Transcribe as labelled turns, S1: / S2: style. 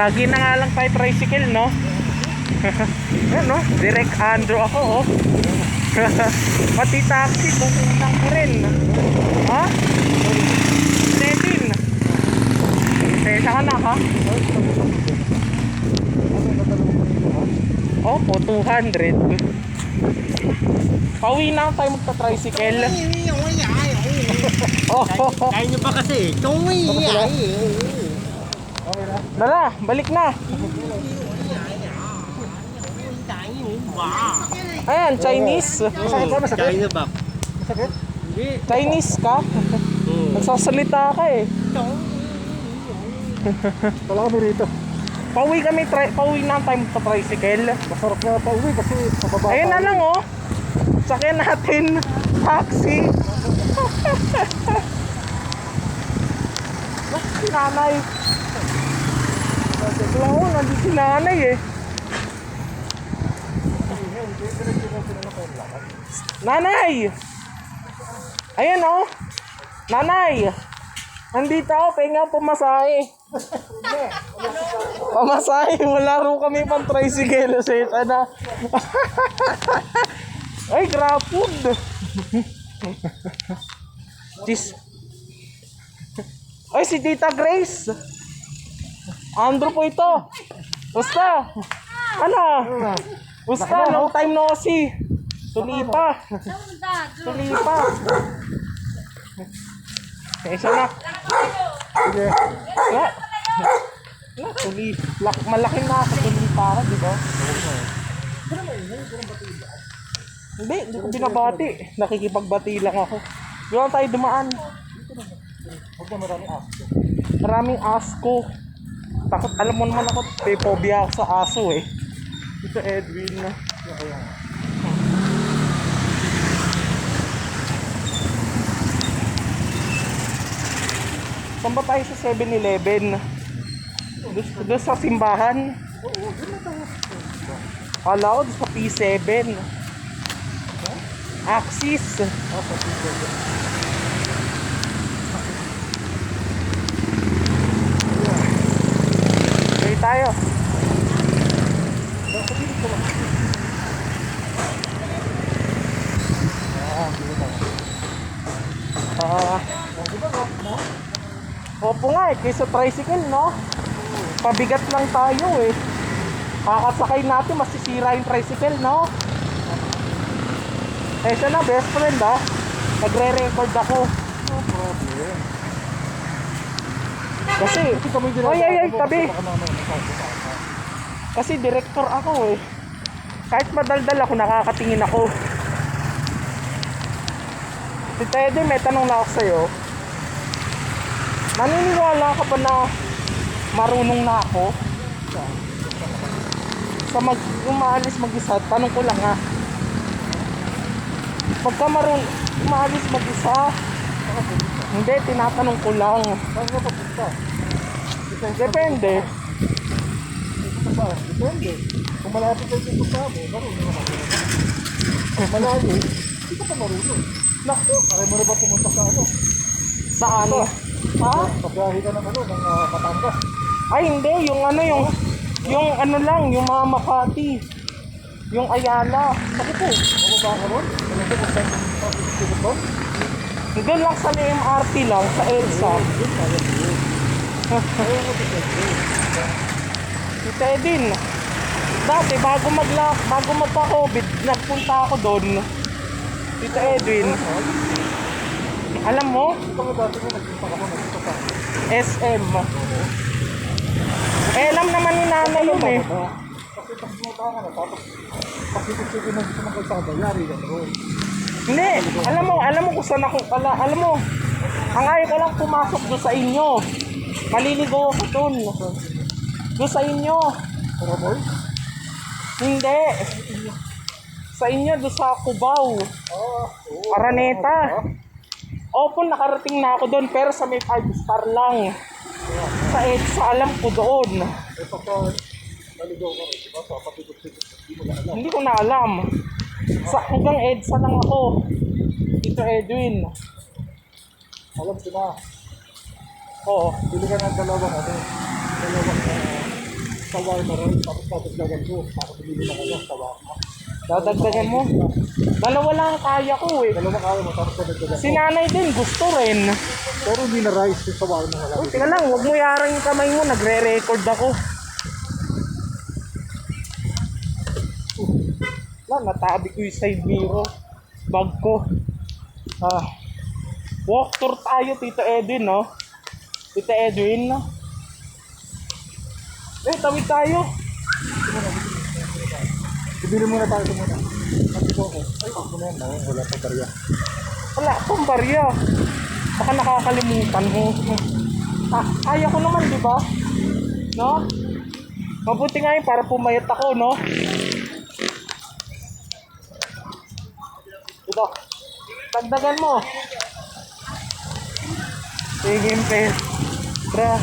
S1: Lagi na nga lang tayo tricycle, no? Yan, no? Direct Andro ako, oh. Pati taxi, kukulang ko rin. Ha? 17. Tesa ka na, ha? Opo, 200. Pauwi na tayo magta-tricycle.
S2: Kaya nyo ba kasi?
S1: Dala, balik na. Ayan, Chinese.
S2: China ba?
S1: Chinese ka? Nagsasalita ka eh.
S3: Wala kami rito.
S1: Pauwi na tayo sa tricycle.
S3: Masarap nga pauwi kasi pababa.
S1: Ayun na lang, oh. Sakyan natin. Taxi. Si nanay. Wala ko, nandito si nanay eh. Nanay! Ayan, oh. Nanay! Nandito ako, pahinga pumasahe. Pamasahe, wala rin kami pang tricycle. Sana. Ay, grab food. Jeez. Ay, si Tita Grace. Andrew po ito. Basta. Ano? Basta, long time no see. Tulipa. Tulipa. Isa na.
S3: Sige.
S1: Wala. Malaki na ako tulipa ka, di ba? Hindi ko binabati. Nakikipagbati lang ako. Doon tayo dumaan. Maraming asko. Takot, alam mo naman ako, may phobia ako sa aso eh. Ito Edwin na. Saan ba tayo sa 7-Eleven? Doon sa simbahan? Kala ko doon sa P7. Axis. Okay tayo. Opo nga eh, kaysa tricycle, no? Pabigat lang tayo eh. Kakasakay natin, masisira yung tricycle, no? Eh siya na, best friend ah. Nagre-record ako.
S3: No problem.
S1: Kasi, ay, tabi. Kasi director ako eh. Kahit madaldal ako, nakakatingin ako. Si Teddy, may tanong na ako sa'yo. Naniniwala ka ba na marunong na ako? Sa umaalis mag-isa, tanong ko lang ha. Pagka umaalis mag-isa, hindi, tinatanong ko lang.
S3: Saan ka papunta?
S1: Depende.
S3: Depende. Kung malapit kayo dito sa mo, marunong naman ako. Kung malayo, hindi ka pa marunong.
S1: Naku,
S3: Kaya mo na ba pumunta sa ano?
S1: saan? Ha?
S3: Pagkahi ka ng ano, ng Batangas.
S1: Ay hindi, yung ano lang, yung mga Makati. Yung Ayala.
S3: Bakit po? Ano ba ka ron? Ano ba kung saan yung doon?
S1: Doon lang sa MRT lang, sa EDSA. Si Tedin. Dati, bago magka-COVID, nagpunta ako doon. Tito Edwin. Alam mo?
S3: Ito nga dati mo nagpunta ka mo, nagpunta ka.
S1: SM. Eh, alam naman ni nanay yun eh.
S3: Kasi pagpunta ka na, tapos pagkikip-kipin na dito ng kalsada, yari ka ron.
S1: Hindi, alam mo kung saan ako, alam mo, ang ayaw ko lang pumasok doon sa inyo. Maliligo ako doon. Doon sa inyo.
S3: Para boy?
S1: Hindi. Sa inyo, doon sa Cubao. Araneta. Opo, nakarating na ako doon, pero sa may 5-star lang. Sa EDSA, alam ko doon.
S3: Eh, pagka naligaw ka rin, diba? Papapikot-pikot, hindi mo na alam.
S1: Hindi ko na alam. Hanggang EDSA lang ako. Ito Edwin.
S3: Alam ko na.
S1: Oo.
S3: Pili ka ng dalawang ano. Dalawang shawarma rice, tapos dadagdagan ko. Tapos bumili na kayo, shawarma.
S1: Dadagdagan mo. Dalawa lang ang kaya ko eh.
S3: Dalawa kaya mo, tapos dadagdagan
S1: Si
S3: ko.
S1: nanay din, gusto rin.
S3: Pero hindi na rice, yung shawarma wala.
S1: Uy, teka lang, huwag mo yarang yung kamay mo. Nagre-record ako. Natabi ko yung side mirror. Bag ko. Walk tour tayo, Tito Edwin, no? Tito Edwin, no? Tawid tayo.
S3: Bibili muna tayo ito muna. Kasi ko ako. Ay, ako na yan. Wala pang barya.
S1: Wala akong barya. Baka nakakalimutan mo. Kaya ko naman, di ba? No? Mabuti nga yun para pumayat ako, no? Ito. Dagdagan mo. Sige, Impes. Bra.